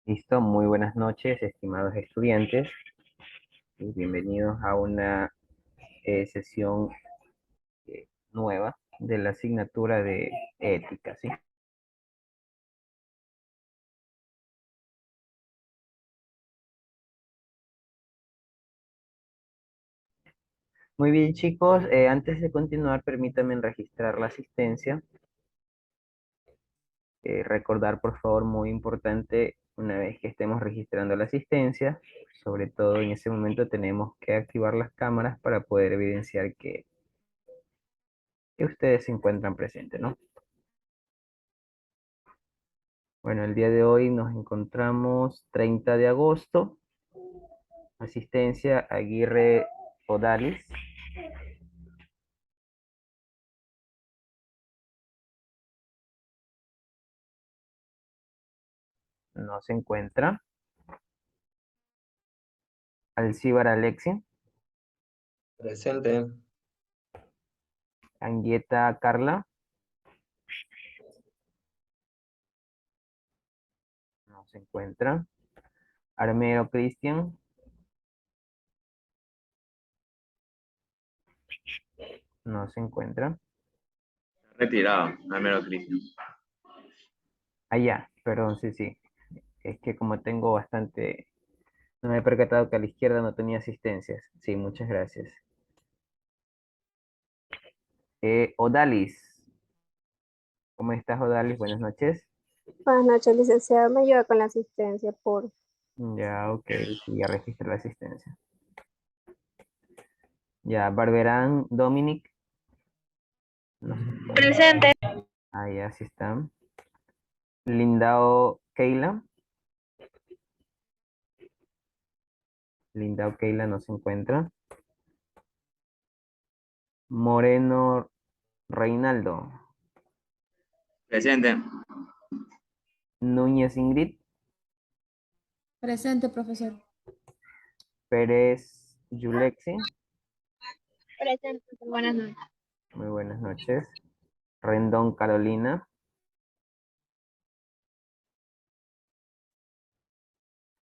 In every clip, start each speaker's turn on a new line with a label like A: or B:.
A: Listo, muy buenas noches, estimados estudiantes, y bienvenidos a una sesión nueva de la asignatura de ética, ¿sí? Muy bien, chicos, antes de continuar, permítanme registrar la asistencia. Recordar, por favor, muy importante, una vez que estemos registrando la asistencia, sobre todo en ese momento tenemos que activar las cámaras para poder evidenciar que ustedes se encuentran presentes, ¿no? Bueno, el día de hoy nos encontramos 30 de agosto. Asistencia Aguirre Odalis. No se encuentra. Alcibar Alexi.
B: Presente.
A: Anguieta Carla. No se encuentra. Armero Cristian. No se encuentra.
B: Retirado, Almero Cristian.
A: Allá, perdón, sí, sí. Es que como tengo bastante, no me he percatado que a la izquierda no tenía asistencias. Sí, muchas gracias. Odalis. ¿Cómo estás, Odalis? Buenas noches.
C: Buenas noches, licenciado. Me ayuda con la asistencia, por...
A: Ya, ok, sí, ya registré la asistencia. Ya, Barberán Dominic. No se encuentra.
D: Presente.
A: Ahí así está. Lindao Keila. Lindao Keila no se encuentra. Moreno Reinaldo.
B: Presente.
A: Núñez Ingrid.
D: Presente, profesor.
A: Pérez Yulexi.
D: Presente, buenas noches.
A: Muy buenas noches. Rendón Carolina.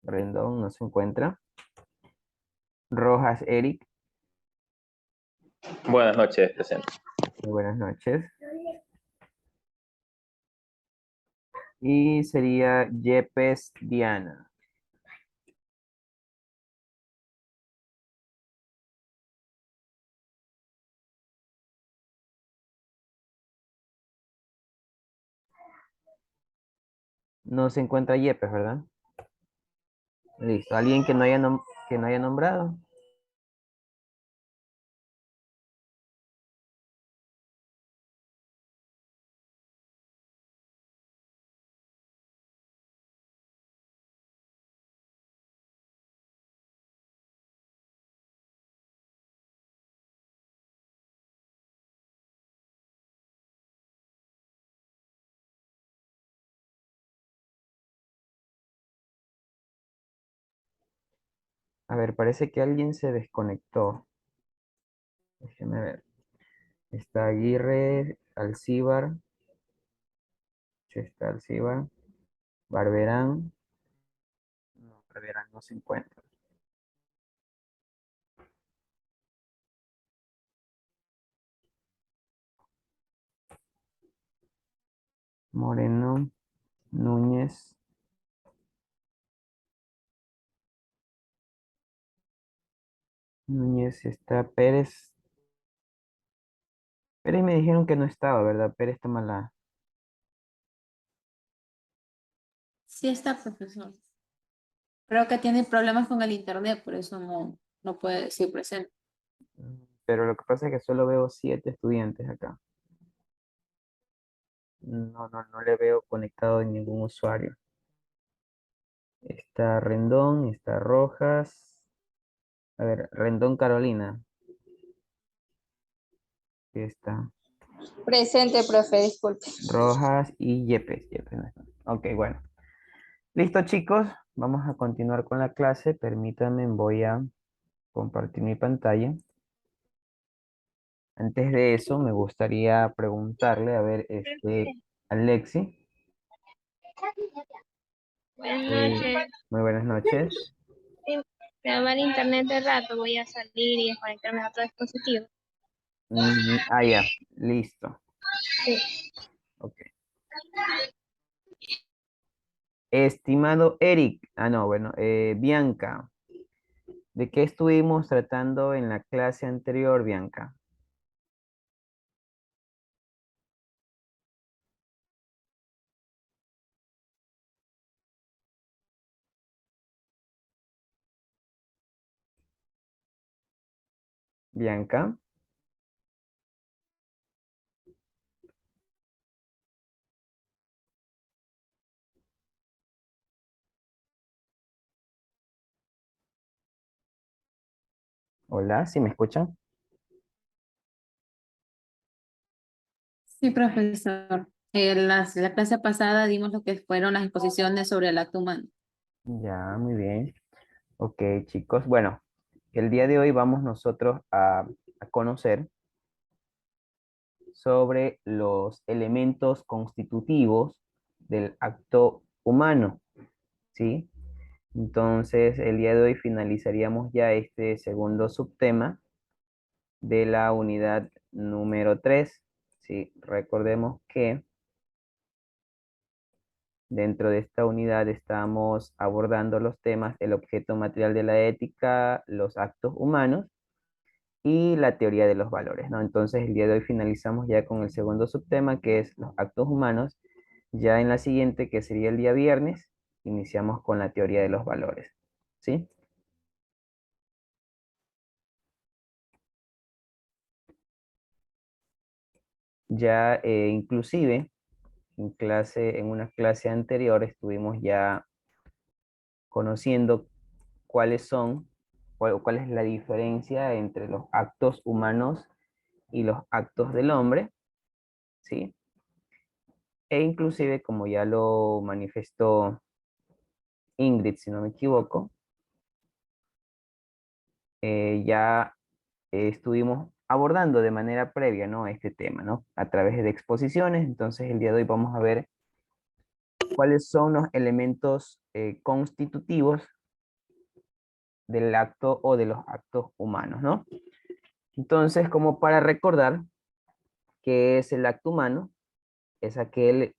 A: Rendón no se encuentra. Rojas Eric.
B: Buenas noches, presente.
A: Muy buenas noches. Y sería Yepes Diana. No se encuentra Yepes, ¿verdad? Listo. ¿Alguien que no haya nombrado? A ver, parece que alguien se desconectó. Déjeme ver. Está Aguirre, Alcíbar. Sí, está Alcíbar. Barberán. No, Barberán no se encuentra. Moreno, Núñez. Núñez está Pérez. Pérez me dijeron que no estaba, ¿verdad? Pérez está mala.
D: Sí está, profesor. Creo que tiene problemas con el internet, por eso no puede decir presente.
A: Pero lo que pasa es que solo veo 7 estudiantes acá. No le veo conectado en ningún usuario. Está Rendón, está Rojas. A ver, Rendón Carolina. Aquí está.
C: Presente, profe, disculpe.
A: Rojas y Yepes. Yepes no está. Ok, bueno. Listo, chicos. Vamos a continuar con la clase. Permítanme, voy a compartir mi pantalla. Antes de eso, me gustaría preguntarle, a ver, Alexi,
E: Buenas
A: Muy,
E: noches.
A: muy buenas noches.
E: Sí, me va el internet de rato, voy a salir y desconectarme a otro dispositivo.
A: Ya, listo.
E: Sí.
A: Ok. Estimado Eric, no, bueno, Bianca, ¿de qué estuvimos tratando en la clase anterior, Bianca? Bianca, hola, ¿sí me escuchan?
D: Sí, profesor. La clase pasada dimos lo que fueron las exposiciones sobre el acto humano.
A: Ya, muy bien. Ok, chicos, bueno, el día de hoy vamos nosotros a conocer sobre los elementos constitutivos del acto humano, ¿sí? Entonces, el día de hoy finalizaríamos ya este segundo subtema de la unidad número 3. ¿Sí? Recordemos que dentro de esta unidad estamos abordando los temas el objeto material de la ética, los actos humanos y la teoría de los valores, ¿no? Entonces, el día de hoy finalizamos ya con el segundo subtema, que es los actos humanos. Ya en la siguiente, que sería el día viernes, iniciamos con la teoría de los valores, ¿sí? Ya inclusive en una clase anterior estuvimos ya conociendo cuáles son, cuál es la diferencia entre los actos humanos y los actos del hombre, ¿sí? E inclusive, como ya lo manifestó Ingrid, si no me equivoco, ya estuvimos abordando de manera previa, ¿no? Este tema, ¿no? A través de exposiciones. Entonces, el día de hoy vamos a ver cuáles son los elementos constitutivos del acto o de los actos humanos, ¿no? Entonces, como para recordar qué es el acto humano, es aquel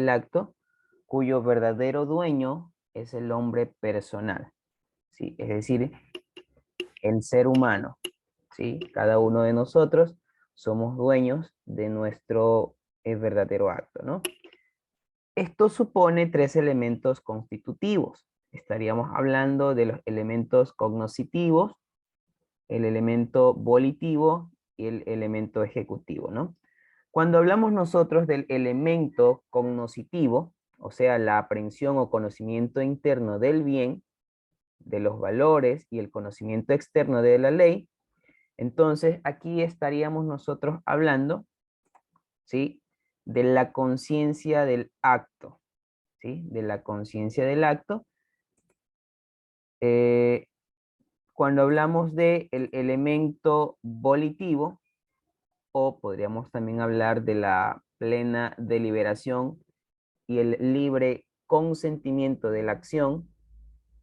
A: acto cuyo verdadero dueño es el hombre personal, ¿sí? Es decir, el ser humano, ¿sí? Cada uno de nosotros somos dueños de nuestro verdadero acto, ¿no? Esto supone tres elementos constitutivos. Estaríamos hablando de los elementos cognoscitivos, el elemento volitivo y el elemento ejecutivo, ¿no? Cuando hablamos nosotros del elemento cognoscitivo, o sea, la aprehensión o conocimiento interno del bien, de los valores y el conocimiento externo de la ley, entonces aquí estaríamos nosotros hablando, ¿sí? De la conciencia del acto, ¿sí? De la conciencia del acto. Eh, Cuando hablamos del elemento volitivo, o podríamos también hablar de la plena deliberación y el libre consentimiento de la acción,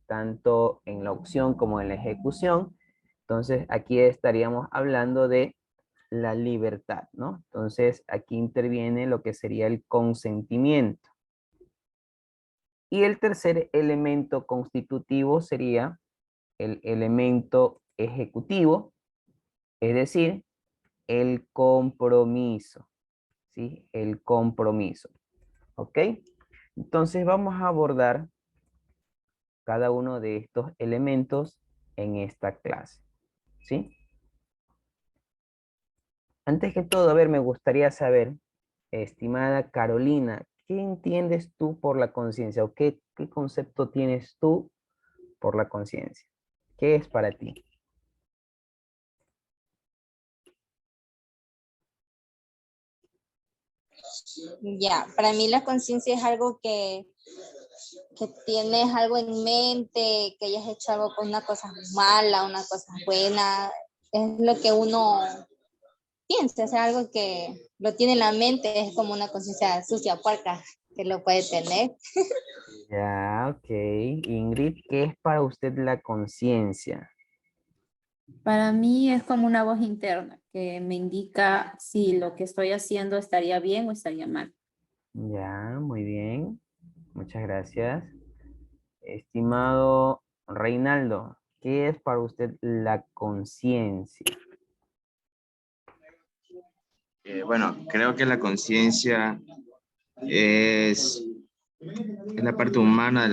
A: tanto en la opción como en la ejecución. Entonces, aquí estaríamos hablando de la libertad, ¿no? Entonces, aquí interviene lo que sería el consentimiento. Y el tercer elemento constitutivo sería el elemento ejecutivo, es decir, el compromiso, ¿sí? El compromiso, ¿ok? Entonces vamos a abordar cada uno de estos elementos en esta clase, ¿sí? Antes que todo, a ver, me gustaría saber, estimada Carolina, ¿qué entiendes tú por la conciencia o qué concepto tienes tú por la conciencia? ¿Qué es para ti?
F: Ya, para mí la conciencia es algo que tienes algo en mente, que hayas hecho algo con una cosa mala, una cosa buena, es lo que uno piensa, es algo que lo tiene en la mente, es como una conciencia sucia, puerca. que lo puede tener.
A: Ya, ok. Ingrid, ¿qué es para usted la conciencia?
D: Para mí es como una voz interna que me indica si lo que estoy haciendo estaría bien o estaría mal.
A: Ya, muy bien. Muchas gracias. Estimado Reinaldo, ¿qué es para usted la conciencia?
B: Bueno, creo que la conciencia es la parte humana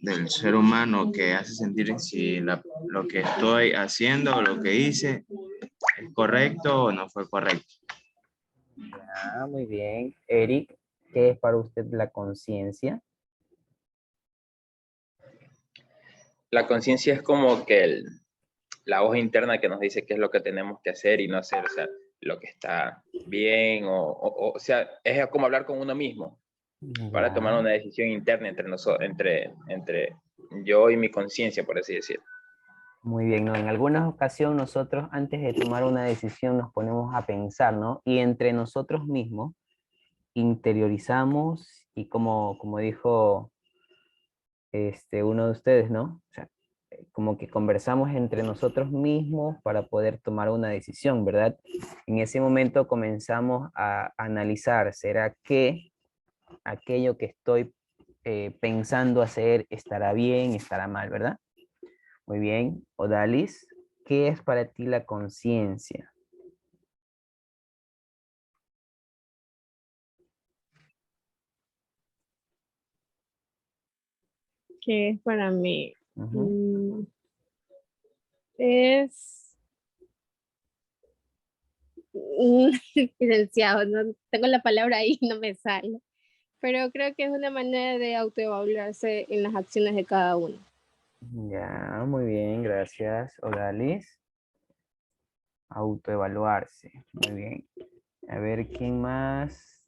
B: del ser humano que hace sentir si lo que estoy haciendo o lo que hice es correcto o no fue correcto.
A: Ya, muy bien. Eric, ¿qué es para usted la conciencia?
G: La conciencia es como que la voz interna que nos dice qué es lo que tenemos que hacer y no hacer, o sea, lo que está bien, o sea, es como hablar con uno mismo para tomar
A: Ya,
G: una decisión interna entre nosotros, entre yo y mi conciencia, por así decirlo.
A: muy bien, ¿no? En algunas ocasiones nosotros antes de tomar una decisión nos ponemos a pensar, ¿no? Y entre nosotros mismos interiorizamos y como dijo uno de ustedes, ¿no? O sea, como que conversamos entre nosotros mismos para poder tomar una decisión, ¿verdad? En ese momento comenzamos a analizar, ¿será que aquello que estoy pensando hacer estará bien, estará mal, ¿verdad? Muy bien. Odalis, ¿qué es para ti la conciencia?
C: Que es para mí.
A: Ujú.
C: Es licenciado, no tengo la palabra ahí, no me sale. Pero creo que es una manera de autoevaluarse en las acciones de cada uno.
A: Ya, muy bien, gracias, Odalis. Autoevaluarse, muy bien. A ver, ¿quién más?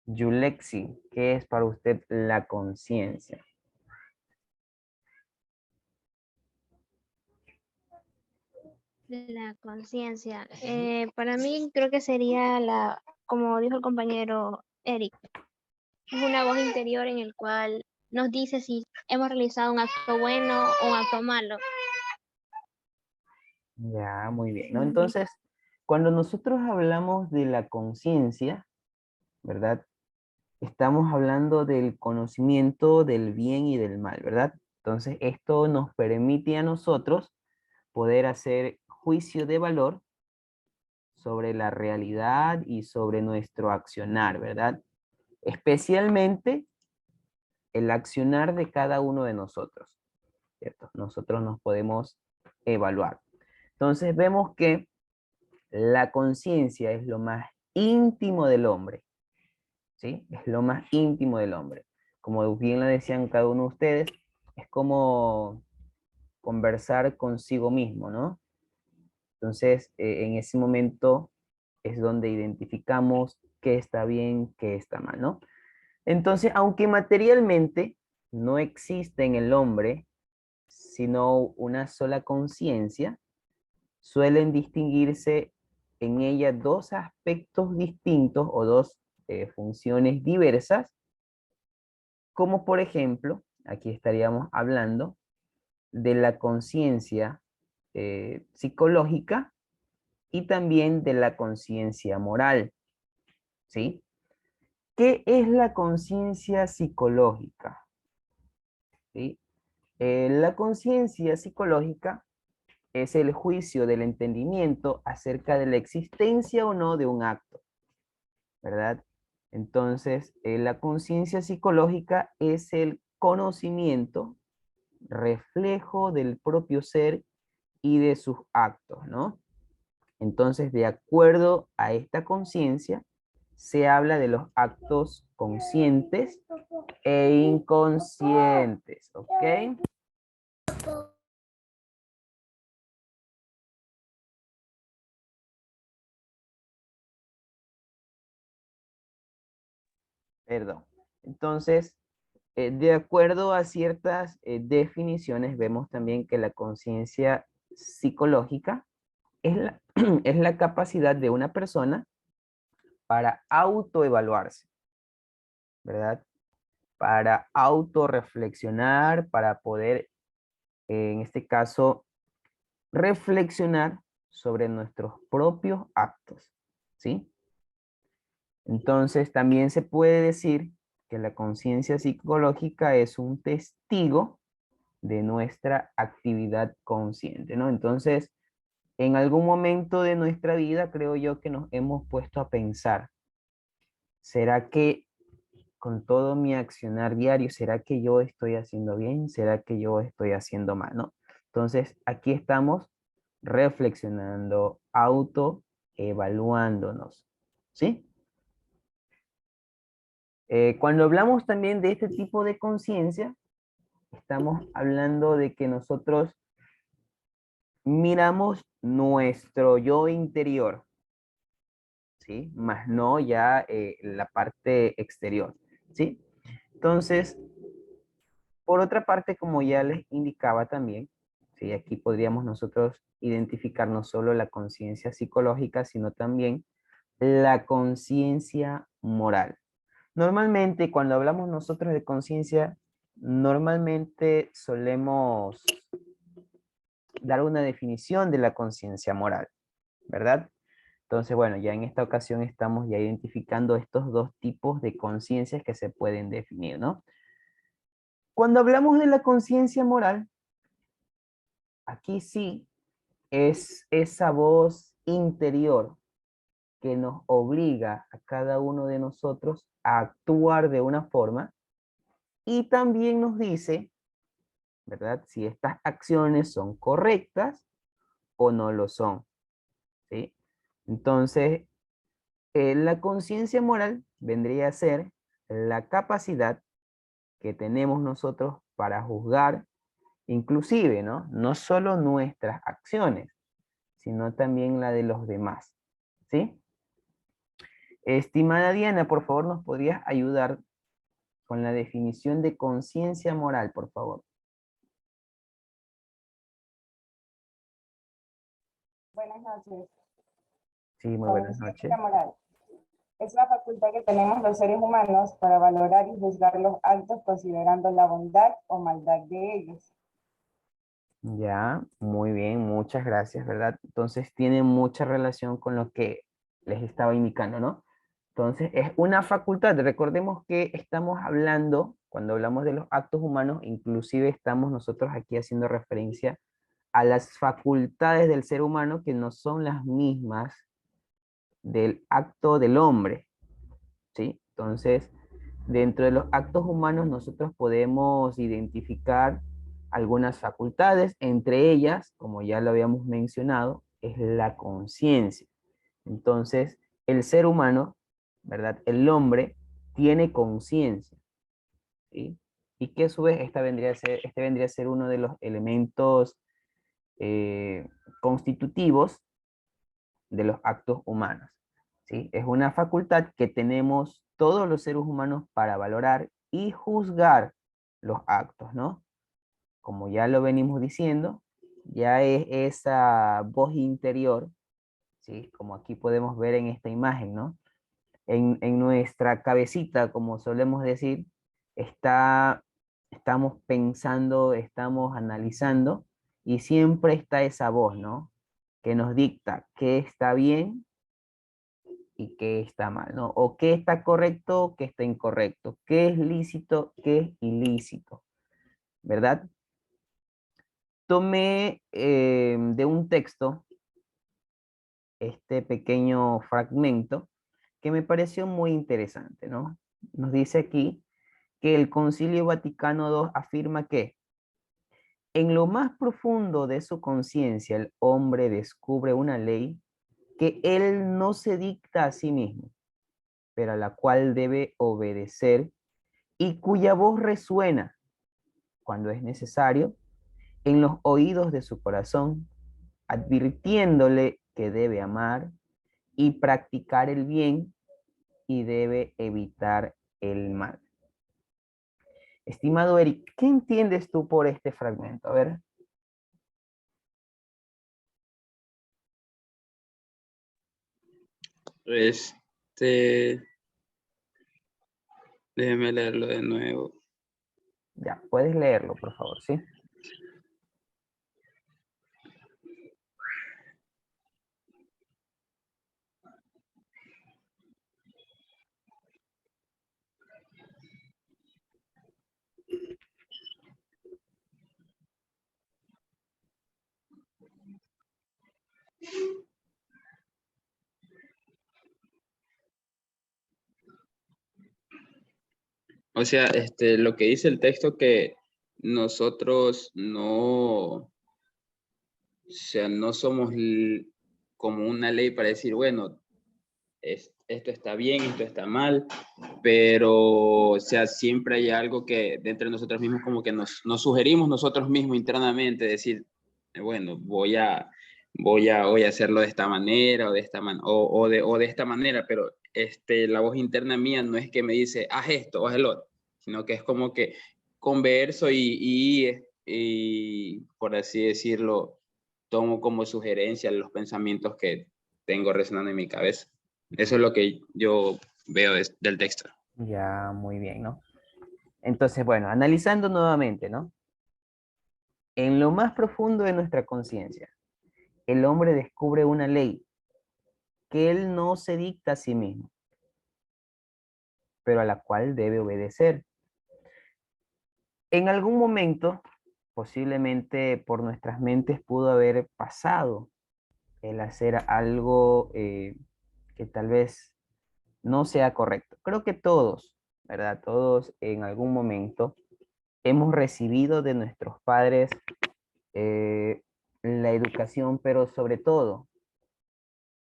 A: Yulexi, ¿qué es para usted la conciencia?
E: De la conciencia. Para mí creo que sería como dijo el compañero Eric, es una voz interior en el cual nos dice si hemos realizado un acto bueno o un acto malo.
A: Ya, muy bien, ¿no? Entonces, cuando nosotros hablamos de la conciencia, ¿verdad? Estamos hablando del conocimiento del bien y del mal, ¿verdad? Entonces, esto nos permite a nosotros poder hacer juicio de valor sobre la realidad y sobre nuestro accionar, ¿verdad? Especialmente el accionar de cada uno de nosotros, ¿cierto? Nosotros nos podemos evaluar. Entonces vemos que la conciencia es lo más íntimo del hombre, ¿sí? Es lo más íntimo del hombre. Como bien lo decían cada uno de ustedes, es como conversar consigo mismo, ¿no? Entonces, en ese momento es donde identificamos qué está bien, qué está mal, ¿no? Entonces, aunque materialmente no existe en el hombre sino una sola conciencia, suelen distinguirse en ella dos aspectos distintos o dos funciones diversas, como por ejemplo, aquí estaríamos hablando de la conciencia psicológica y también de la conciencia moral, ¿sí? ¿Qué es la conciencia psicológica? ¿Sí? La conciencia psicológica es el juicio del entendimiento acerca de la existencia o no de un acto, ¿verdad? Entonces, la conciencia psicológica es el conocimiento, reflejo del propio ser y de sus actos, ¿no? Entonces, de acuerdo a esta conciencia, se habla de los actos conscientes e inconscientes, ¿ok? Perdón. Entonces, de acuerdo a ciertas definiciones, vemos también que la conciencia psicológica es es la capacidad de una persona para autoevaluarse, ¿verdad? Para autorreflexionar, para poder, en este caso, reflexionar sobre nuestros propios actos, ¿sí? Entonces, también se puede decir que la conciencia psicológica es un testigo de nuestra actividad consciente, ¿no? Entonces, en algún momento de nuestra vida, creo yo que nos hemos puesto a pensar, ¿será que con todo mi accionar diario, será que yo estoy haciendo bien? ¿Será que yo estoy haciendo mal? ¿No? Entonces, aquí estamos reflexionando, autoevaluándonos, ¿sí? Cuando hablamos también de este tipo de conciencia, estamos hablando de que nosotros miramos nuestro yo interior, ¿sí? Más no ya la parte exterior, ¿sí? Entonces, por otra parte, como ya les indicaba también, ¿sí? Aquí podríamos nosotros identificar no solo la conciencia psicológica, sino también la conciencia moral. Normalmente, cuando hablamos nosotros de conciencia, normalmente solemos dar una definición de la conciencia moral, ¿verdad? Entonces, bueno, ya en esta ocasión estamos ya identificando estos dos tipos de conciencias que se pueden definir, ¿no? Cuando hablamos de la conciencia moral, aquí sí es esa voz interior que nos obliga a cada uno de nosotros a actuar de una forma y también nos dice, ¿verdad? Si estas acciones son correctas o no lo son, ¿sí? Entonces, la conciencia moral vendría a ser la capacidad que tenemos nosotros para juzgar, inclusive, ¿no? No solo nuestras acciones, sino también la de los demás, ¿sí? Estimada Diana, por favor, ¿nos podrías ayudar con la definición de conciencia moral, por favor?
H: Buenas noches.
A: Sí, muy buenas
H: Conciencia
A: noches.
H: moral es la facultad que tenemos los seres humanos para valorar y juzgar los actos considerando la bondad o maldad de ellos.
A: Ya, muy bien, muchas gracias, ¿verdad? Entonces tiene mucha relación con lo que les estaba indicando, ¿no? Entonces es una facultad, recordemos que estamos hablando, cuando hablamos de los actos humanos, inclusive estamos nosotros aquí haciendo referencia a las facultades del ser humano que no son las mismas del acto del hombre, ¿sí? Entonces, dentro de los actos humanos nosotros podemos identificar algunas facultades, entre ellas, como ya lo habíamos mencionado, es la conciencia. Entonces, el ser humano, ¿verdad? El hombre tiene conciencia, ¿sí? Y que a su vez este vendría a ser uno de los elementos constitutivos de los actos humanos, ¿sí? Es una facultad que tenemos todos los seres humanos para valorar y juzgar los actos, ¿no? Como ya lo venimos diciendo, ya es esa voz interior, ¿sí? Como aquí podemos ver en esta imagen, ¿no? En nuestra cabecita, como solemos decir, estamos pensando, estamos analizando, y siempre está esa voz, ¿no? Que nos dicta qué está bien y qué está mal, ¿no? O qué está correcto, qué está incorrecto, qué es lícito, qué es ilícito, ¿verdad? Tomé de un texto este pequeño fragmento que me pareció muy interesante, ¿no? Nos dice aquí que el Concilio Vaticano II afirma que en lo más profundo de su conciencia el hombre descubre una ley que él no se dicta a sí mismo, pero a la cual debe obedecer y cuya voz resuena, cuando es necesario, en los oídos de su corazón, advirtiéndole que debe amar y practicar el bien y debe evitar el mal. Estimado Eric, ¿qué entiendes tú por este fragmento? A ver.
B: Este,
I: Déjeme leerlo de nuevo.
A: Ya, puedes leerlo, por favor, ¿sí?
I: O sea, lo que dice el texto que nosotros no, o sea, no somos como una ley para decir, bueno, esto está bien, esto está mal, pero, o sea, siempre hay algo que dentro de nosotros mismos como que nos sugerimos nosotros mismos internamente, decir, bueno, voy a hacerlo de esta manera o de esta o de esta manera, pero la voz interna mía no es que me dice, haz esto o haz el otro, sino que es como que converso y por así decirlo, tomo como sugerencia los pensamientos que tengo resonando en mi cabeza. Eso es lo que yo veo del texto.
A: Ya, muy bien, ¿no? Entonces, bueno, analizando nuevamente, ¿no? En lo más profundo de nuestra conciencia, el hombre descubre una ley que él no se dicta a sí mismo, pero a la cual debe obedecer. En algún momento, posiblemente por nuestras mentes pudo haber pasado el hacer algo que tal vez no sea correcto. Creo que todos, ¿verdad? Todos en algún momento hemos recibido de nuestros padres la educación, pero sobre todo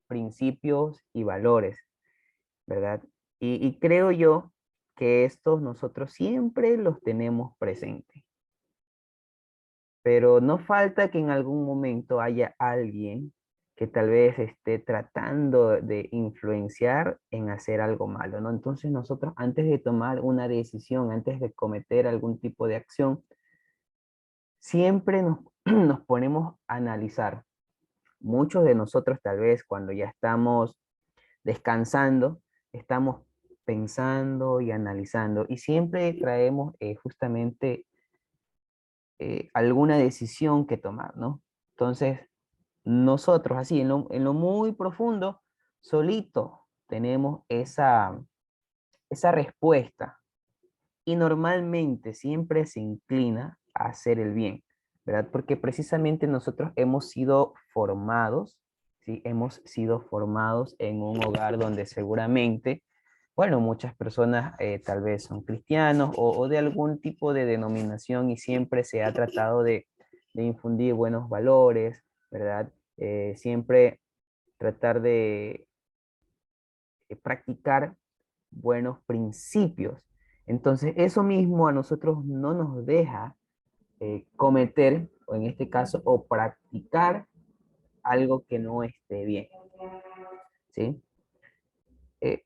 A: principios y valores, ¿verdad? Y creo yo que estos nosotros siempre los tenemos presentes. Pero no falta que en algún momento haya alguien que tal vez esté tratando de influenciar en hacer algo malo, ¿no? Entonces nosotros antes de tomar una decisión, antes de cometer algún tipo de acción, siempre nos ponemos a analizar. Muchos de nosotros tal vez cuando ya estamos descansando, estamos pensando y analizando y siempre traemos justamente alguna decisión que tomar, ¿no? Entonces, nosotros así, en lo muy profundo, solito tenemos esa respuesta y normalmente siempre se inclina a hacer el bien, ¿verdad? Porque precisamente nosotros hemos sido formados, ¿sí? Hemos sido formados en un hogar donde seguramente, bueno, muchas personas tal vez son cristianos o de algún tipo de denominación y siempre se ha tratado de infundir buenos valores, ¿verdad? Siempre tratar de practicar buenos principios. Entonces, eso mismo a nosotros no nos deja cometer, o en este caso, o practicar algo que no esté bien. ¿Sí? Eh,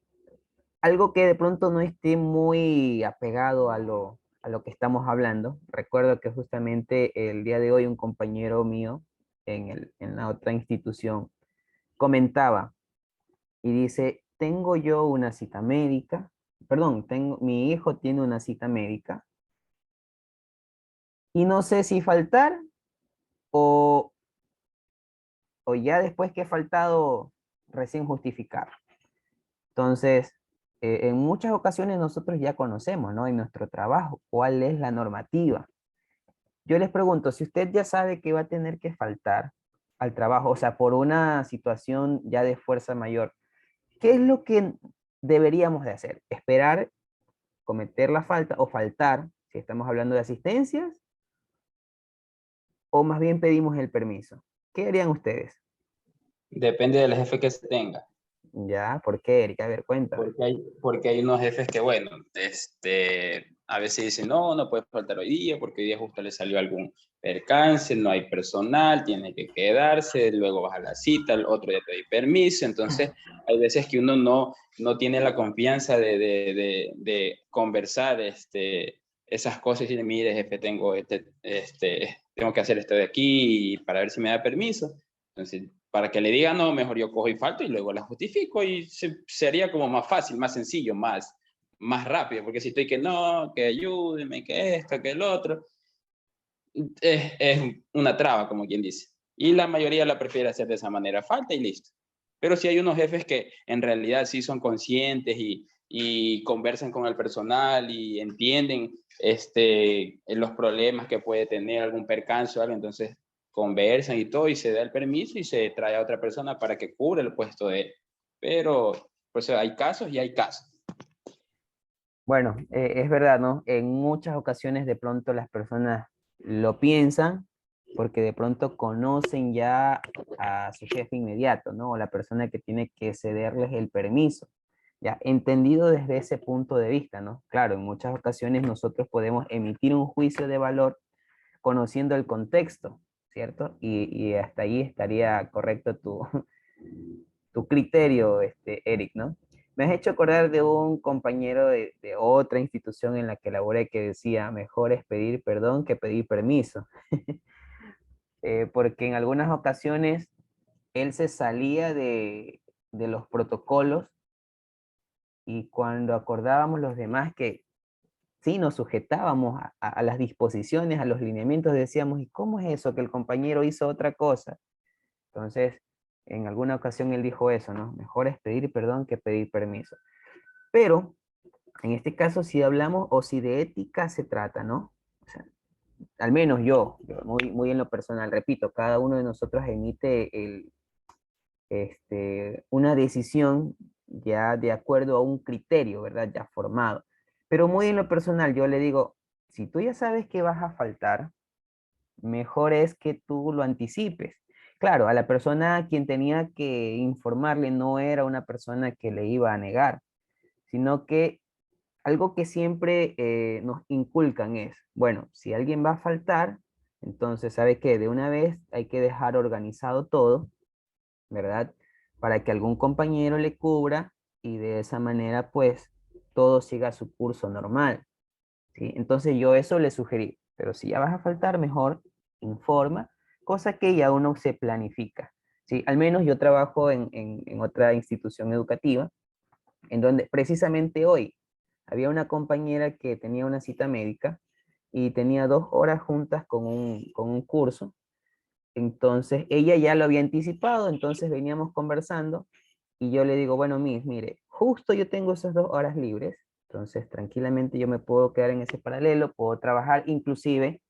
A: Algo que de pronto no esté muy apegado a lo que estamos hablando. Recuerdo que justamente el día de hoy un compañero mío en la otra institución comentaba y dice, tengo yo una cita médica, perdón, mi hijo tiene una cita médica y no sé si faltar o, o ya después que he faltado recién justificar. Entonces, en muchas ocasiones nosotros ya conocemos, ¿no? En nuestro trabajo, cuál es la normativa. Yo les pregunto, si usted ya sabe que va a tener que faltar al trabajo, o sea, por una situación ya de fuerza mayor, ¿qué es lo que deberíamos de hacer? ¿Esperar cometer la falta o faltar, si estamos hablando de asistencias, o más bien pedimos el permiso? ¿Qué harían ustedes?
I: Depende del jefe que se tenga.
A: Ya, ¿por qué, Erika? A ver, cuéntame.
I: Porque hay unos jefes que, bueno, a veces dicen, no, no puede faltar hoy día porque hoy día justo le salió algún percance, no hay personal, tiene que quedarse, luego vas a la cita, el otro día te doy permiso. Entonces, hay veces que uno no tiene la confianza de conversar esas cosas y decir, mire, jefe, tengo que hacer esto de aquí para ver si me da permiso. Entonces, para que le diga no, mejor yo cojo y falto y luego la justifico y sería como más fácil, más sencillo, más más rápido, porque si estoy que no, que ayúdeme, que esto, que el otro, es una traba, como quien dice. Y la mayoría la prefiere hacer de esa manera, falta y listo. Pero sí hay unos jefes que en realidad sí son conscientes y conversan con el personal y entienden los problemas que puede tener algún percance o algo, entonces conversan y todo y se da el permiso y se trae a otra persona para que cubra el puesto de él. Pero pues hay casos y hay casos.
A: Bueno, es verdad, ¿no? En muchas ocasiones de pronto las personas lo piensan porque de pronto conocen ya a su jefe inmediato, ¿no? O la persona que tiene que cederles el permiso. Ya, entendido desde ese punto de vista, ¿no? Claro, en muchas ocasiones nosotros podemos emitir un juicio de valor conociendo el contexto, ¿cierto? Y hasta ahí estaría correcto tu criterio, Eric, ¿no? Me has hecho acordar de un compañero de otra institución en la que laboré que decía, mejor es pedir perdón que pedir permiso. Porque en algunas ocasiones él se salía de los protocolos y cuando acordábamos los demás que sí nos sujetábamos a las disposiciones, a los lineamientos, decíamos, ¿y cómo es eso que el compañero hizo otra cosa? Entonces, en alguna ocasión él dijo eso, ¿no? Mejor es pedir perdón que pedir permiso. Pero, en este caso, si hablamos o si de ética se trata, ¿no? O sea, al menos yo muy en lo personal, repito, cada uno de nosotros emite una decisión ya de acuerdo a un criterio, ¿verdad? Ya formado. Pero muy en lo personal, yo le digo, si tú ya sabes que vas a faltar, mejor es que tú lo anticipes. Claro, a la persona a quien tenía que informarle no era una persona que le iba a negar, sino que algo que siempre nos inculcan es, bueno, si alguien va a faltar, entonces, ¿sabe qué? De una vez hay que dejar organizado todo, ¿verdad? Para que algún compañero le cubra y de esa manera, pues, todo siga su curso normal, ¿sí? Entonces yo eso le sugerí, pero si ya vas a faltar, mejor informa, cosa que ya uno se planifica, ¿sí? Al menos yo trabajo en otra institución educativa, en donde precisamente hoy había una compañera que tenía una cita médica y tenía 2 horas juntas con un curso. Entonces ella ya lo había anticipado, entonces veníamos conversando y yo le digo, bueno, mire, justo yo tengo esas 2 horas libres, entonces tranquilamente yo me puedo quedar en ese paralelo, puedo trabajar, inclusive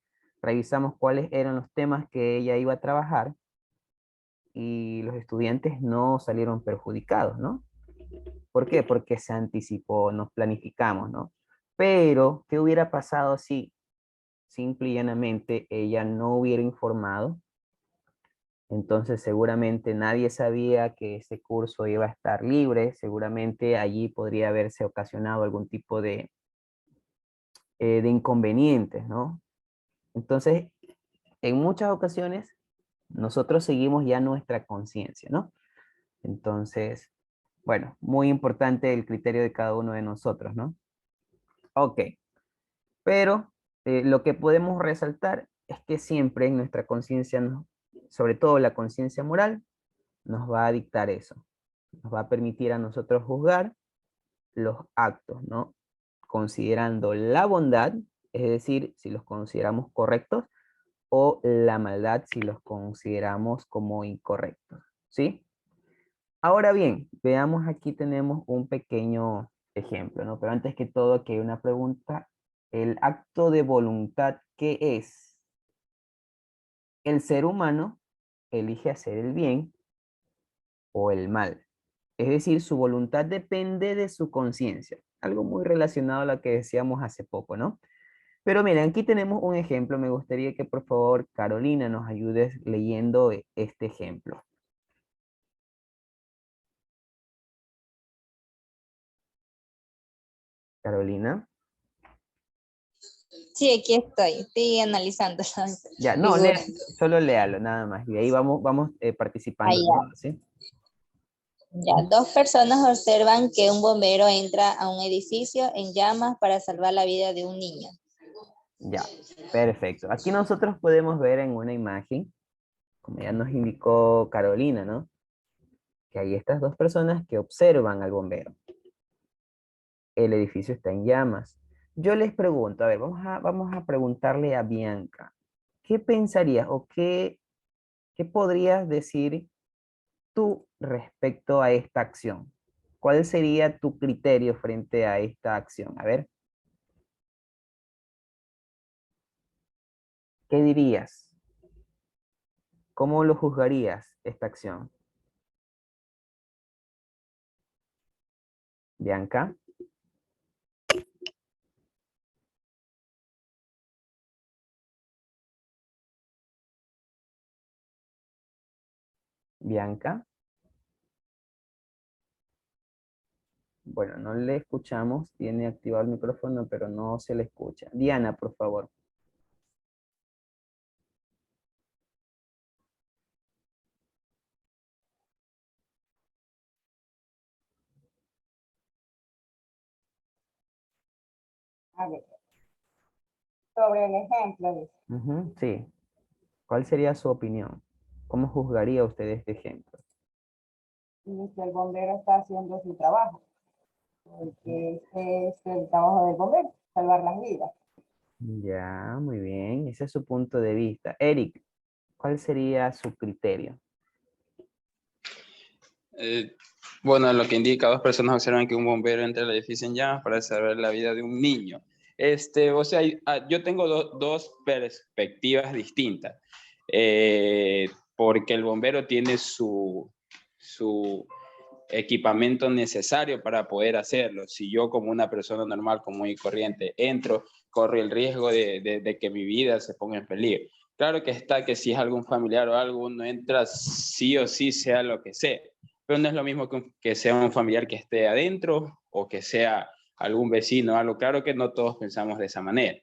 A: revisamos cuáles eran los temas que ella iba a trabajar y los estudiantes no salieron perjudicados, ¿no? ¿Por qué? Porque se anticipó, nos planificamos, ¿no? Pero, ¿qué hubiera pasado si simple y llanamente ella no hubiera informado? Entonces seguramente nadie sabía que ese curso iba a estar libre, seguramente allí podría haberse ocasionado algún tipo de inconvenientes, ¿no? Entonces, en muchas ocasiones, nosotros seguimos ya nuestra conciencia, ¿no? Entonces, bueno, muy importante el criterio de cada uno de nosotros, ¿no? Ok, pero lo que podemos resaltar es que siempre en nuestra conciencia, sobre todo la conciencia moral, nos va a dictar eso. Nos va a permitir a nosotros juzgar los actos, ¿no? Considerando la bondad, es decir, si los consideramos correctos, o la maldad si los consideramos como incorrectos, ¿sí? Ahora bien, veamos aquí tenemos un pequeño ejemplo, ¿no? Pero antes que todo, aquí hay una pregunta. ¿El acto de voluntad qué es? El ser humano elige hacer el bien o el mal. Es decir, su voluntad depende de su conciencia. Algo muy relacionado a lo que decíamos hace poco, ¿no? Pero miren, aquí tenemos un ejemplo. Me gustaría que por favor, Carolina, nos ayudes leyendo este ejemplo. Carolina.
F: Sí, aquí estoy analizando la
A: Ya, no,
F: figura.
A: solo léalo, nada más. Y ahí vamos participando
F: Ahí
A: todos, ¿sí?
F: ya, 2 personas observan que un bombero entra a un edificio en llamas para salvar la vida de un niño.
A: Ya, perfecto. Aquí nosotros podemos ver en una imagen, como ya nos indicó Carolina, ¿no? Que hay estas 2 personas que observan al bombero. el edificio está en llamas. Yo les pregunto, a ver, vamos a preguntarle a Bianca, ¿qué pensarías o qué podrías decir tú respecto a esta acción? ¿Cuál sería tu criterio frente a esta acción? A ver, ¿qué dirías? ¿Cómo lo juzgarías esta acción? Bianca. Bianca. Bueno, no le escuchamos. Tiene activado el micrófono, pero no se le escucha. Diana, por favor.
H: A ver, sobre el ejemplo, dice.
A: Ujú, sí. ¿Cuál sería su opinión? ¿Cómo juzgaría usted este ejemplo?
H: Y que el bombero está haciendo su trabajo, porque este es el trabajo del bombero, salvar las vidas.
A: Ya, muy bien. Ese es su punto de vista. Eric, ¿cuál sería su criterio?
I: Bueno, lo que indica, 2 personas observan que un bombero entra al edificio en llamas para salvar la vida de un niño. O sea, yo tengo dos perspectivas distintas. Porque el bombero tiene su equipamiento necesario para poder hacerlo. Si yo como una persona normal, común y corriente, entro, corro el riesgo de que mi vida se ponga en peligro. Claro que está que si es algún familiar o algo, uno entra sí o sí, sea lo que sea. Pero no es lo mismo que sea un familiar que esté adentro o que sea algún vecino, algo. Claro que no todos pensamos de esa manera.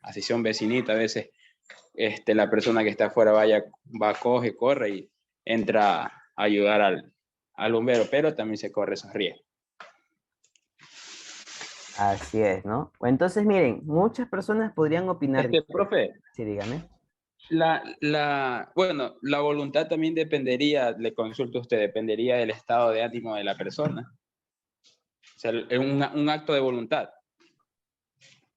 I: Así sea un vecinito, a veces la persona que está afuera va, coge, corre y entra a ayudar al bombero, pero también se corre esos riesgos.
A: Así es, ¿no? Entonces, miren, muchas personas podrían opinar.
I: Profe,
A: sí, dígame.
I: bueno, la voluntad también dependería, le consulto a usted, dependería del estado de ánimo de la persona. O sea, es un acto de voluntad.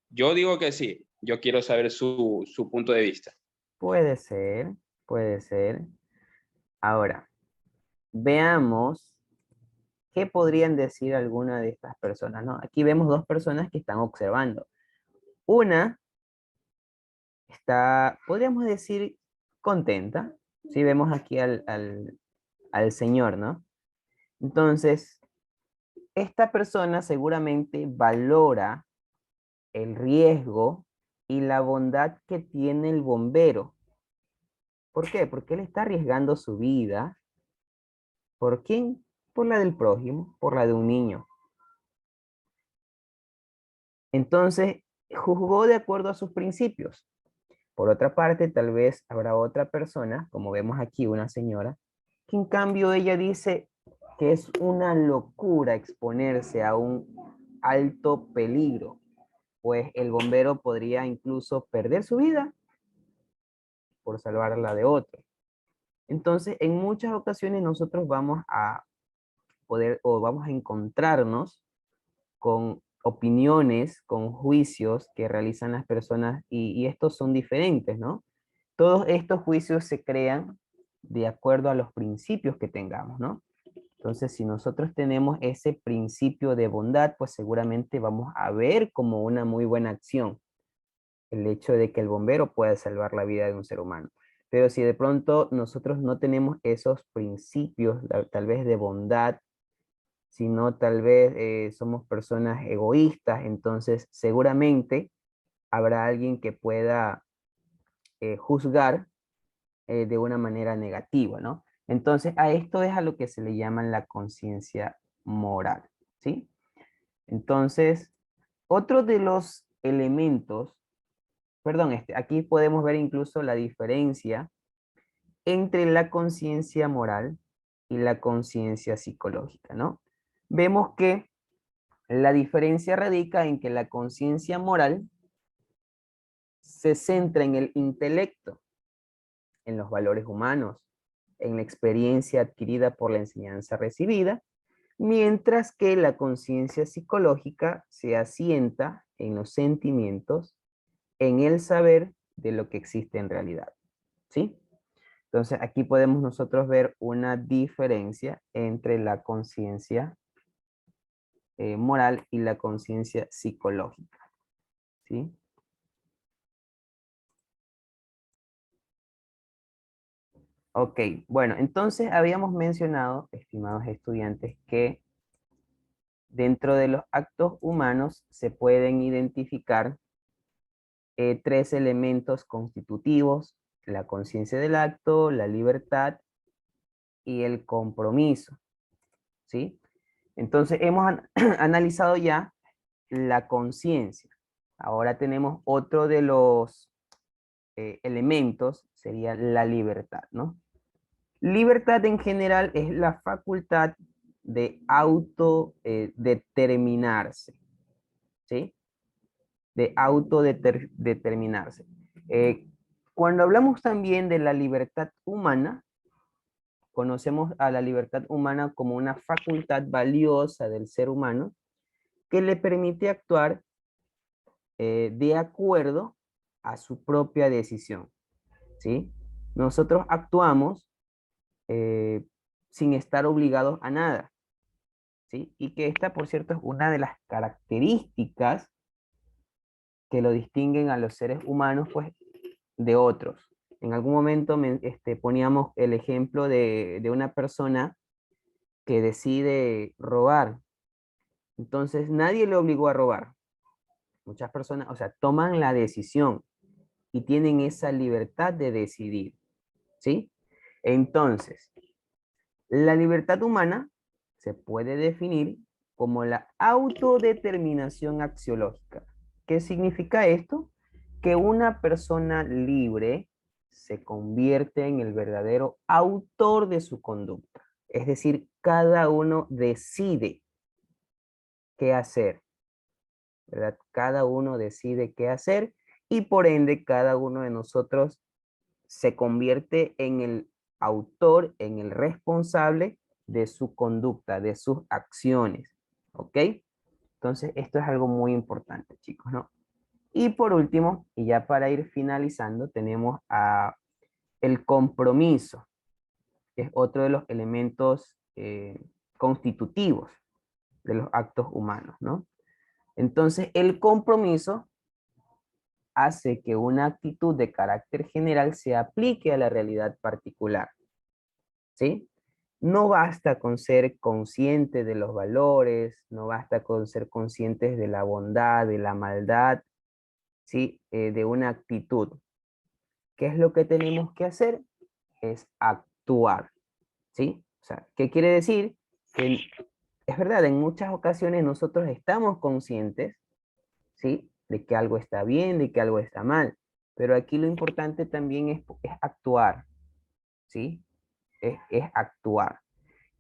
I: Yo digo que sí, yo quiero saber su punto de vista.
A: Puede ser, puede ser. Ahora, veamos qué podrían decir alguna de estas personas, ¿no? Aquí vemos 2 personas que están observando. Una está, podríamos decir, contenta. Si vemos aquí al señor, ¿no? Entonces, esta persona seguramente valora el riesgo y la bondad que tiene el bombero. ¿Por qué? Porque él está arriesgando su vida. ¿Por quién? Por la del prójimo, por la de un niño. Entonces, juzgó de acuerdo a sus principios. Por otra parte, tal vez habrá otra persona, como vemos aquí una señora, que en cambio ella dice que es una locura exponerse a un alto peligro, pues el bombero podría incluso perder su vida por salvar la de otro. Entonces, en muchas ocasiones nosotros vamos a poder o vamos a encontrarnos con opiniones, con juicios que realizan las personas y estos son diferentes, ¿no? Todos estos juicios se crean de acuerdo a los principios que tengamos, ¿no? Entonces, si nosotros tenemos ese principio de bondad, pues seguramente vamos a ver como una muy buena acción el hecho de que el bombero pueda salvar la vida de un ser humano. Pero si de pronto nosotros no tenemos esos principios, tal vez de bondad, sino tal vez somos personas egoístas, entonces seguramente habrá alguien que pueda juzgar de una manera negativa, ¿no? Entonces a esto es a lo que se le llama la conciencia moral, ¿sí? Entonces, otro de los elementos, perdón, aquí podemos ver incluso la diferencia entre la conciencia moral y la conciencia psicológica, ¿no? Vemos que la diferencia radica en que la conciencia moral se centra en el intelecto, en los valores humanos, en la experiencia adquirida por la enseñanza recibida, mientras que la conciencia psicológica se asienta en los sentimientos, en el saber de lo que existe en realidad, ¿sí? Entonces aquí podemos nosotros ver una diferencia entre la conciencia moral y la conciencia psicológica, ¿sí? Ok, bueno, entonces habíamos mencionado, estimados estudiantes, que dentro de los actos humanos se pueden identificar tres elementos constitutivos: la conciencia del acto, la libertad y el compromiso, ¿sí? Entonces hemos analizado ya la conciencia. Ahora tenemos otro de los elementos, sería la libertad, ¿no? Libertad en general es la facultad de autodeterminarse, ¿sí? De autodeterminarse. Cuando hablamos también de la libertad humana, conocemos a la libertad humana como una facultad valiosa del ser humano que le permite actuar de acuerdo a su propia decisión, ¿sí? Nosotros actuamos sin estar obligados a nada, ¿sí? Y que esta, por cierto, es una de las características que lo distinguen a los seres humanos, pues, de otros. En algún momento poníamos el ejemplo de una persona que decide robar. Entonces, nadie le obligó a robar. Muchas personas, o sea, toman la decisión y tienen esa libertad de decidir, ¿sí? Entonces, la libertad humana se puede definir como la autodeterminación axiológica. ¿Qué significa esto? Que una persona libre se convierte en el verdadero autor de su conducta. Es decir, cada uno decide qué hacer, ¿verdad? Cada uno decide qué hacer y por ende cada uno de nosotros se convierte en el autor, en el responsable de su conducta, de sus acciones, ¿ok? Entonces, esto es algo muy importante, chicos, ¿no? Y por último, y ya para ir finalizando, tenemos el compromiso, que es otro de los elementos constitutivos de los actos humanos, ¿no? Entonces, el compromiso hace que una actitud de carácter general se aplique a la realidad particular, ¿sí? No basta con ser consciente de los valores, no basta con ser conscientes de la bondad, de la maldad, ¿sí? De una actitud. ¿Qué es lo que tenemos que hacer? Es actuar, ¿sí? O sea, ¿qué quiere decir? Que es verdad, en muchas ocasiones nosotros estamos conscientes, ¿sí? De que algo está bien, de que algo está mal, pero aquí lo importante también es actuar, ¿sí? Es actuar.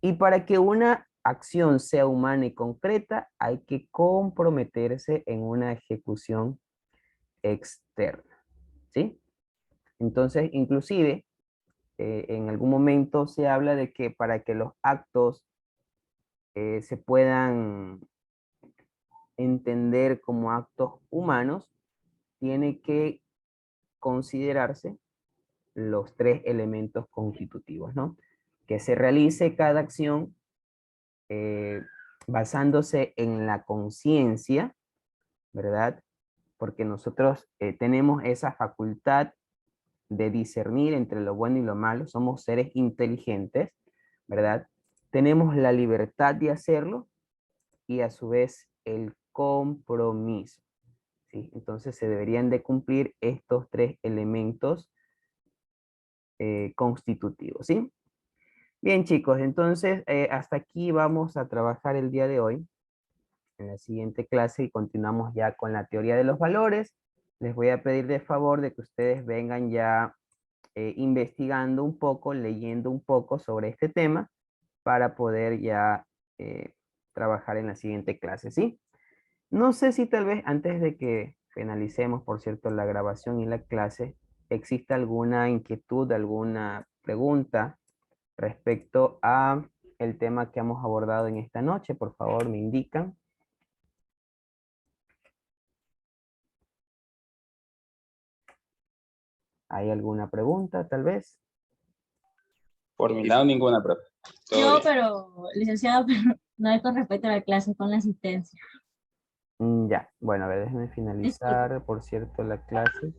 A: Y para que una acción sea humana y concreta, hay que comprometerse en una ejecución externa, ¿sí? Entonces, inclusive, en algún momento se habla de que para que los actos se puedan entender como actos humanos, tiene que considerarse los tres elementos constitutivos, ¿no? Que se realice cada acción eh, basándose en la conciencia, ¿verdad? Porque nosotros tenemos esa facultad de discernir entre lo bueno y lo malo, somos seres inteligentes, ¿verdad? Tenemos la libertad de hacerlo y a su vez el compromiso, ¿sí? Entonces se deberían de cumplir estos tres elementos constitutivos, ¿sí? Bien, chicos, entonces hasta aquí vamos a trabajar el día de hoy. En la siguiente clase y continuamos ya con la teoría de los valores. Les voy a pedir de favor de que ustedes vengan ya investigando un poco, leyendo un poco sobre este tema para poder ya trabajar en la siguiente clase, ¿sí? No sé si tal vez antes de que finalicemos, por cierto, la grabación y la clase, existe alguna inquietud, alguna pregunta respecto a el tema que hemos abordado en esta noche? Por favor, me indican. ¿Hay alguna pregunta, tal vez?
I: Por mi lado, ninguna, profe. Todo
J: Yo,
I: bien.
J: pero, licenciado, pero no es con respecto a la clase, con la asistencia.
A: Ya, bueno, a ver, déjenme finalizar, por cierto, la clase.